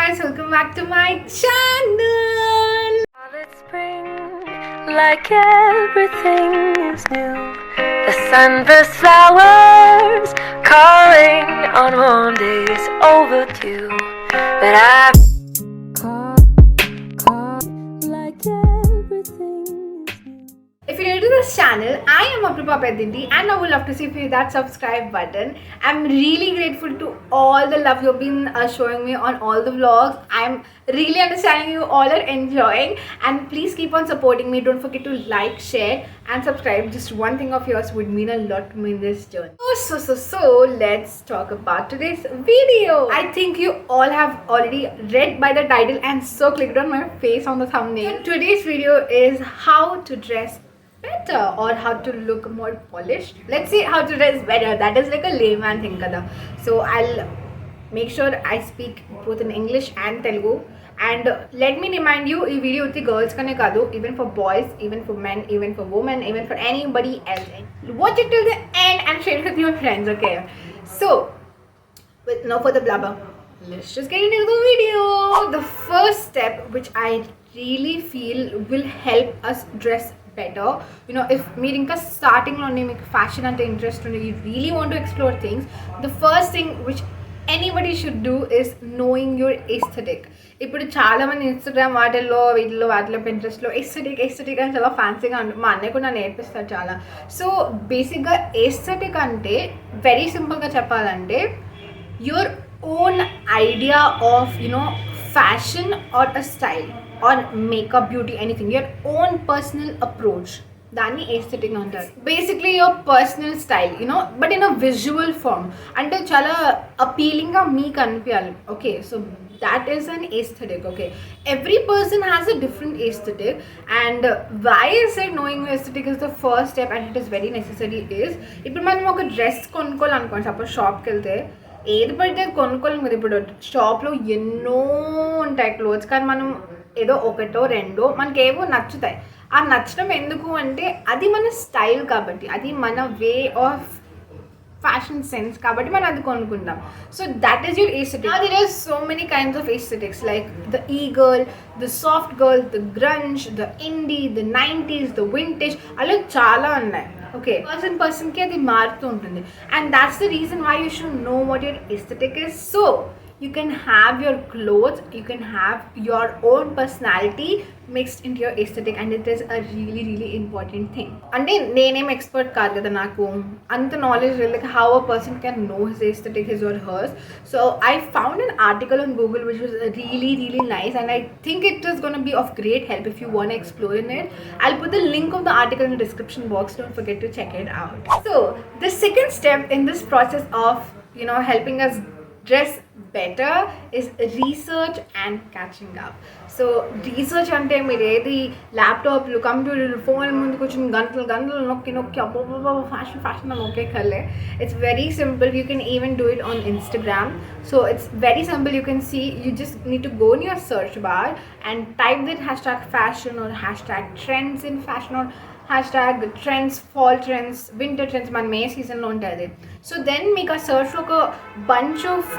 guys, welcome back to my channel. Spring, like everything is new. The sunburst flowers calling on warm days overdue. But I like everything is new. If you're new to this channel, I am APUROOPA PEDDINTI and I would love to see if you hit that subscribe button. I'm really grateful to all the love you've been showing me on all the vlogs. I'm really understanding you all are enjoying, and please keep on supporting me. Don't forget to like, share and subscribe. Just one thing of yours would mean a lot to me in this journey. So let's talk about today's video. I think you all have already read by the title and so clicked on my face on the thumbnail. So today's video is how to dress better or how to look more polished. Let's see how to dress better. That is like a layman thing kada. So I'll make sure I speak both in English and Telugu. And let me remind you, this video utti girls kane kadu, even for boys, even for men, even for women, even for anybody else. Watch it till the end and share it with your friends, okay? So with no further blabber, let's just get into the video. The first step which I really feel will help us dress better, if మీరు ఇంకా స్టార్టింగ్లోనే మీకు fashion అంటే interest ఉండి you really want to explore things, the first thing which anybody should do is knowing your aesthetic. ఇప్పుడు చాలా మంది Instagram వాటిల్లో పింట్రెస్ట్లో ఎస్థెటిక్ అని చాలా ఫ్యాన్సీగా ఉంటుంది. మా అన్నయ్య కూడా నన్ను నేర్పిస్తారు చాలా. సో బేసిక్గా ఎస్థెటిక్ అంటే వెరీ సింపుల్గా చెప్పాలంటే your own idea of fashion or a style or makeup, beauty, anything, your own personal approach, దాన్ని aesthetic అంటారు. Basically your personal style but in a visual form, అంటే చాలా అపీలింగ్గా మీకు అనిపించాలి. Okay, so that is an aesthetic. Okay, every person has a different aesthetic, and why I said knowing your aesthetic is the first step and it is very necessary is, ఇప్పుడు మనం ఒక dress కొనుక్కోవాలనుకోండి, suppose షాప్కి వెళ్తే ఏది పడితే కొనుక్కోలేము కదా. ఇప్పుడు షాప్లో ఎన్నో ఉంటాయి క్లోత్స్, కానీ మనం ఏదో ఒకటో రెండో మనకేవో నచ్చుతాయి. ఆ నచ్చడం ఎందుకు అంటే అది మన స్టైల్ కాబట్టి, అది మన way of fashion sense kabatti man adi konukuntam. So that is your aesthetic. Now there are so many kinds of aesthetics, like the e-girl, the soft girl, the grunge, the indie, the 90s, the vintage, ala chaala unnai. Okay, person ki adi maarutu untundi, and that's the reason why you should know what your aesthetic is, so you can have your clothes, you can have your own personality mixed into your aesthetic, and it is a really important thing. Ante nenem expert kaadu kada, naku anta knowledge like how a person can know his aesthetic, his or hers. So I found an article on Google which was really nice, and I think it is going to be of great help if you want to explore in it. I'll put the link of the article in the description box. Don't forget to check it out. So the second step in this process of helping us dress better is research and catching up. So research ante meer edi laptop lu computer phone mundu kuchuni gantalu nokki abba fashion okay khalle. It's very simple. You can even do it on Instagram. So it's very simple. You can see, you just need to go in your search bar and type that hashtag fashion or hashtag trends in fashion or hashtag trends, fall trends, winter trends, మన మే సీజన్లో ఉంటుంది. So then మీకు ఆ సర్చ్లో ఒక bunch of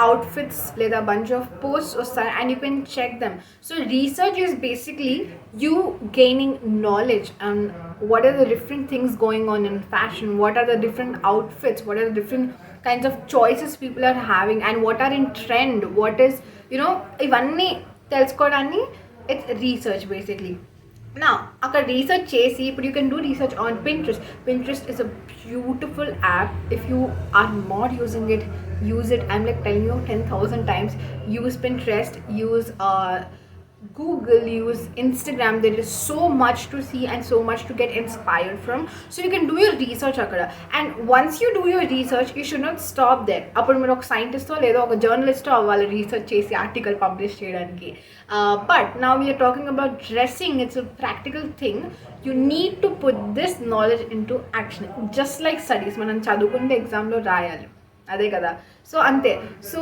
outfits లేదా bunch of posts వస్తాయి, and you can check them. So research is basically you gaining knowledge on what are the different things going on in fashion, what are the different outfits, what are the different kinds of choices people are having, and what are in trend, what is ఇవన్నీ తెలుసుకోవడాన్ని it's research basically. Now అక్కడ research చేసి ఇప్పుడు you can do research on Pinterest. Pinterest is a beautiful app. If you are not using it, use it. I'm like telling you 10,000 times, use Pinterest, use Google, use Instagram. There is so much to see and so much to get inspired from, so you can do your research akada. And once you do your research, you should not stop there. Appudu meer oka scientist o ledo oka journalist o avvali research chesi article publish cheyadaniki. But now we are talking about dressing. It's a practical thing. You need to put this knowledge into action, just like studies. Manam chadukunte exam lo rayali అదే కదా. So అంతే. So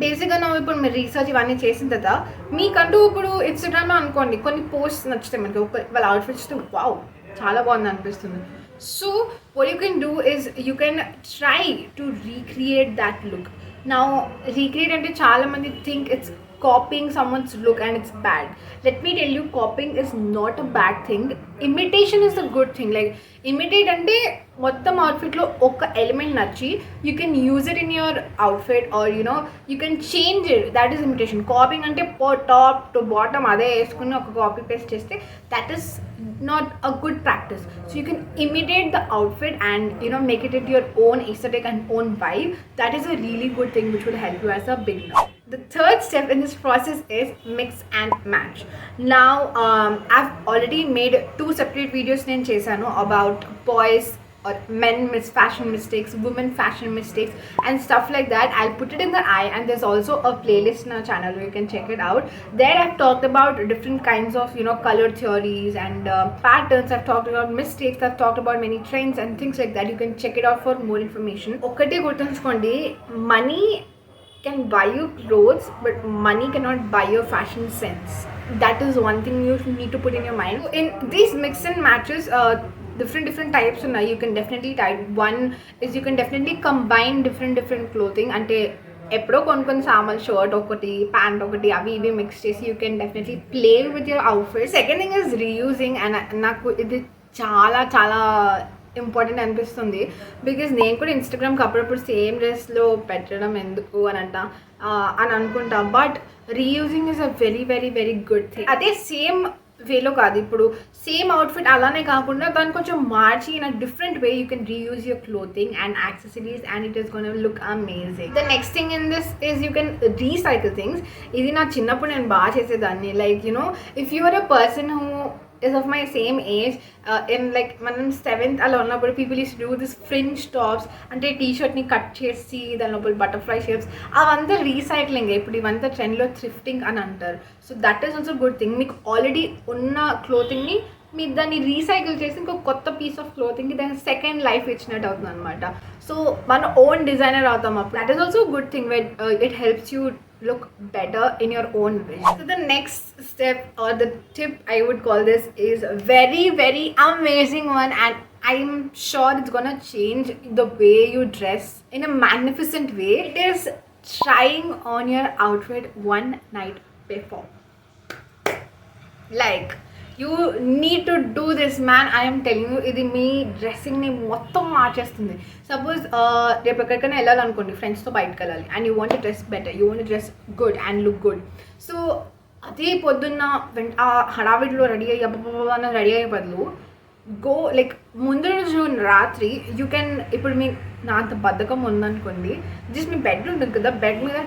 బేసిక్గా నా ఇప్పుడు మీరు research ఇవన్నీ చేసిన తర్వాత మీకంటూ ఇప్పుడు ఇన్స్టాగ్రామ్లో అనుకోండి కొన్ని పోస్ట్ నచ్చుతాయి మనకి, వాళ్ళ అవుట్ఫిట్స్ వావ్ చాలా బాగుంది అనిపిస్తుంది. So what you can do is you can try to recreate that look. Now recreate అంటే చాలా మంది think it's copying someone's look and it's bad. Let me tell you, copying is not a bad thing. Imitation is a good thing. Like imitate అంటే మొత్తం అవుట్ఫిట్లో ఒక element నచ్చి you can use it in your outfit or you know you can change it. That is imitation. Copying అంటే top to bottom అదే వేసుకుని ఒక copy paste చేస్తే that is not a good practice. So you can imitate the outfit and make it into your own aesthetic and own vibe. That is a really good thing which will help you as a beginner. The third step in this process is mix and match. Now I've already made 2 separate videos nenu chesanu about boys or men fashion mistakes, women fashion mistakes and stuff like that. I'll put it in the eye, and there's also a playlist in our channel where you can check it out. There I've talked about different kinds of color theories and patterns. I've talked about mistakes. I've talked about many trends and things like that. You can check it out for more information. Okate gurtunchukondi, money can buy you clothes, but money cannot buy your fashion sense. That is one thing you need to put in your mind. In these mix and matches, different types ఉన్నాయి. You can definitely type. One is you can definitely combine different clothing. అంటే ఎప్పుడో కొన్ని సామాన్ shirt ఒకటి pant ఒకటి అవి ఇవి mix చేసి you can definitely play with your outfit. Second thing is reusing. And నాకు ఇది చాలా చాలా ఇంపార్టెంట్ అనిపిస్తుంది. బికాజ్ నేను కూడా ఇన్స్టాగ్రామ్కి అప్పుడప్పుడు సేమ్ డ్రెస్లో పెట్టడం ఎందుకు అని అనుకుంటా. But reusing is a very very very good thing. అదే సేమ్ వేలో కాదు, ఇప్పుడు సేమ్ అవుట్ఫిట్ అలానే కాకుండా దాన్ని కొంచెం మార్చి in a different way you can reuse your clothing and accessories and it is gonna look amazing. The next thing in this is you can recycle things. ఇది నా చిన్నప్పుడు నేను బాగా చేసేదాన్ని. Like if you are a person who is of my same age, in like మనం 7th అలా ఉన్నప్పుడు people used to do this fringe tops అంటే టీ-షర్ట్ని కట్ చేసి దాని లోపల బటర్ఫ్లై షేప్స్ అవంతా రీసైక్లింగ్. ఇప్పుడు ఇవంతా ట్రెండ్లో థ్రిఫ్టింగ్ అని అంటారు. So that is also good thing. మీకు ఆల్రెడీ ఉన్న క్లోతింగ్ని మీరు దాన్ని రీసైకిల్ చేసి ఇంకో కొత్త పీస్ ఆఫ్ క్లోతింగ్కి దానికి సెకండ్ లైఫ్ ఇచ్చినట్టు అవుతుంది అనమాట. సో మన ఓన్ డిజైనర్ అవుతాం అప్పుడు. That is also good thing when it helps you look better in your own way. So the next step or the tip I would call this is a very very amazing one, and I'm sure it's gonna change the way you dress in a magnificent way. It is trying on your outfit one night before. Like you need to do this, man. I am telling you, ఇది మీ డ్రెస్సింగ్ని మొత్తం మార్చేస్తుంది. Suppose రేపు ఎక్కడికైనా వెళ్ళాలనుకోండి, ఫ్రెండ్స్తో బయటకు వెళ్ళాలి, and you want dress better, you want dress good and look good. So అదే పొద్దున్న ఆ హడావిడిలో రెడీ అయ్యే బదులు గో లైక్ ముందు రోజు రాత్రి యూ కెన్, ఇప్పుడు నా అంత బద్ధకం ఉందనుకోండి, జస్ట్ మీ బెడ్ ఉంటుంది కదా, బెడ్ మీద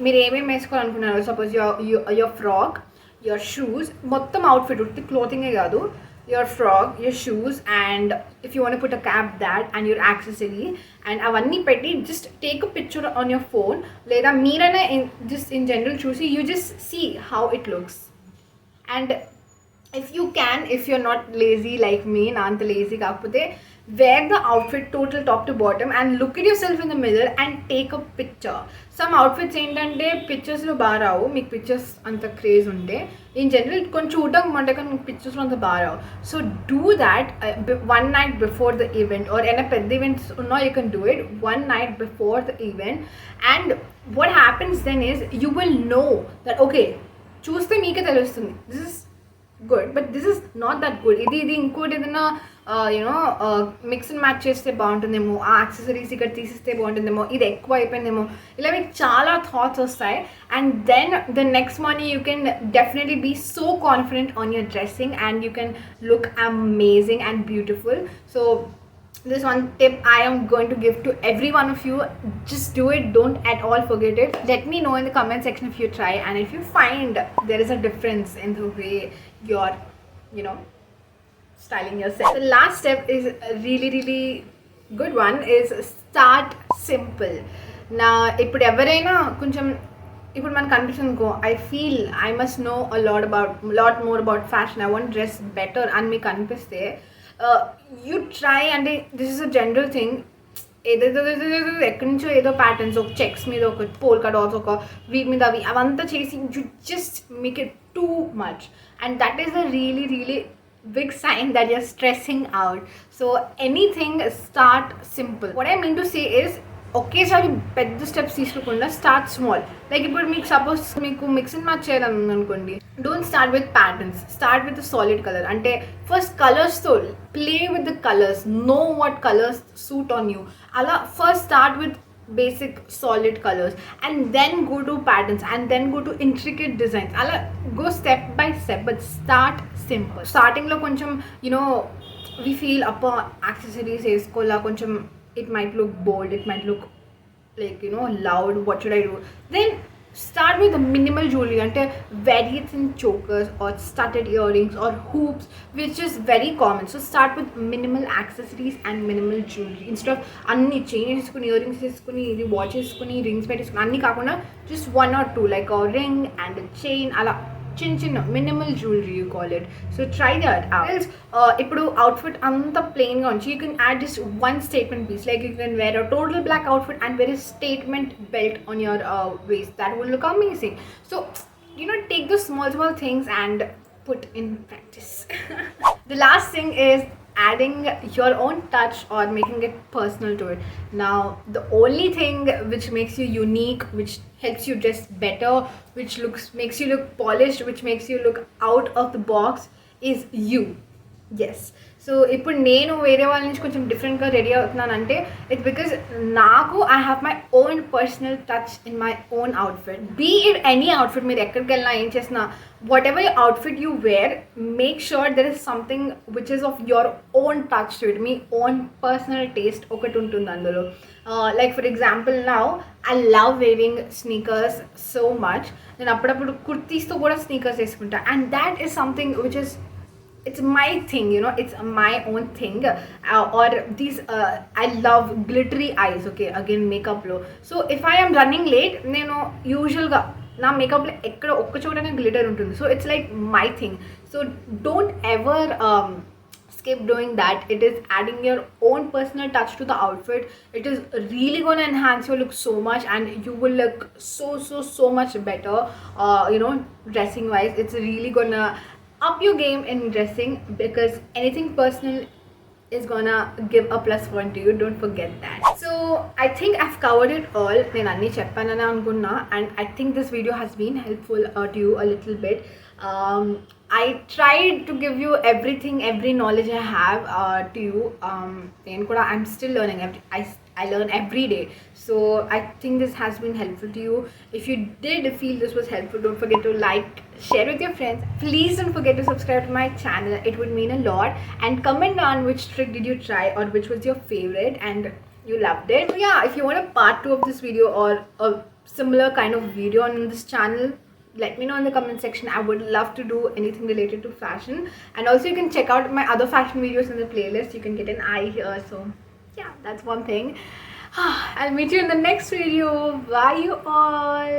మీరు ఏమేమి వేసుకోవాలనుకున్నారు, suppose your frock, your shoes, మొత్తం అవుట్ఫిట్ ఉట్టి క్లోతింగే కాదు, your frog, your shoes, and if you want to put a cap, that and your accessory and అవన్నీ పెట్టి just take a picture on your phone లేదా మీరైనా just in general చూసి you just see how it looks. And if you can, if you're not lazy like me, నా అంత lazy కాకపోతే, wear the outfit total top to bottom and look at yourself in the mirror and take a picture. Some outfits ఏంటంటే పిక్చర్స్లో బాగా రావు, మీకు pictures అంత craze ఉంటే. In general కొంచెం చూడడం అంటే కానీ మీకు పిక్చర్స్లో అంత బాగా రావు. So do that one night before the event, or ఏమైనా పెద్ద ఈవెంట్స్ ఉన్నా you can do it one night before the event. And what happens then is you will know that okay, చూస్తే మీకే తెలుస్తుంది this is good but this is not that good. ఇది ఇంకోటి ఏదైనా mix and match చేస్తే బాగుంటుందేమో, ఆ accessories ఇక్కడ తీసిస్తే బాగుంటుందేమో, ఇది ఎక్కువ అయిపోయిందేమో, ఇలా మీకు చాలా థాట్స్ వస్తాయి. And then the next morning you can definitely be so confident on your dressing and you can look amazing and beautiful. So this one tip I am going to give to every one of you. Just do it, don't at all forget it. Let me know in the comment section if you try and if you find there is a difference in the way you're styling yourself. The last step is a really really good one, is start simple. Now ఇప్పుడు ఎవరైనా కొంచెం ఇప్పుడు మనకు అనిపిస్తుంది అనుకో, I feel I must know a lot more about fashion, I want to dress better అని మీకు అనిపిస్తే యూ ట్రై. అంటే this is a general thing. ఏదేదో ఎక్కడి నుంచో ఏదో ప్యాటర్న్స్, ఒక చెక్స్ మీద ఒక పోల్కా డాట్స్, ఒక వీటి మీద అవంతా చేసి you just make it too much, and that is a really really big sign that you're stressing out. So anything, start simple. What I mean to say is ఒకేసారి పెద్ద steps తీసుకోకుండా start small. Like ఇప్పుడు మీకు suppose మీకు mix and match చేయాలని ఉందనుకోండి, don't start with patterns, start with solid colour. అంటే first కలర్స్తో play with the colours, know what colours suit on you. అలా first start with basic solid colors and then go to patterns and then go to intricate designs. Ala go step by step, but start simple. Starting lo koncham we feel appa accessories eskola koncham, it might look bold, it might look like loud, what should I do? Then start with the minimal jewelry, ante very thin chokers or studded earrings or hoops, which is very common. So start with minimal accessories and minimal jewelry instead of anni chains cheskuni, earrings cheskuni, watches cheskuni, rings petteskuni, anni kakunda just one or two, like a ring and a chain, ala chin minimal jewelry you call it. So try that out. Else ఇప్పుడు outfit anta plain ga unchi, you can add just one statement piece. Like you can wear a total black outfit and wear a statement belt on your waist. That will look amazing. So take those small things and put in practice. The last thing is adding your own touch or making it personal to it. Now the only thing which makes you unique, which helps you dress better, which makes you look polished, which makes you look out of the box is you. Yes. So ఇప్పుడు నేను వేరే వాళ్ళ నుంచి కొంచెం డిఫరెంట్గా ready అవుతున్నానంటే it's because నాకు I have my own personal touch in my own outfit. Be it any outfit, మీరు ఎక్కడికి వెళ్ళినా ఏం చేసినా, whatever outfit you wear, make sure there is something which is of your own touch to it. మీ own personal taste ఒకటి ఉంటుంది అందులో. Like for example now I love wearing sneakers so much. నేను అప్పుడప్పుడు కుర్తీస్తో కూడా sneakers వేసుకుంటా, and that is something which is, it's my thing, it's my own thing. Or these I love glittery eyes. Okay, again makeup lo. So if I am running late, usual ga na makeup lo ekkada okka chotane glitter untundi. So it's like my thing. So don't ever skip doing that. It is adding your own personal touch to the outfit. It is really going to enhance your look so much, and you will look so much better dressing wise. It's really gonna up your game in dressing, because anything personal is gonna give a plus point to you. Don't forget that. So I think I've covered it all. Nenu anni cheppanani anukunna, and I think this video has been helpful to you a little bit. I tried to give you everything, every knowledge I have to you. I'm still learning. I learn every day. So I think this has been helpful to you. If you did feel this was helpful, don't forget to like, share with your friends. Please don't forget to subscribe to my channel. It would mean a lot. And comment down which trick did you try, or which was your favorite and you loved it. So yeah, if you want a part 2 of this video or a similar kind of video on this channel, let me know in the comment section. I would love to do anything related to fashion. And also you can check out my other fashion videos in the playlist. You can get an eye here. So yeah, that's one thing. I'll meet you in the next video. Bye you all.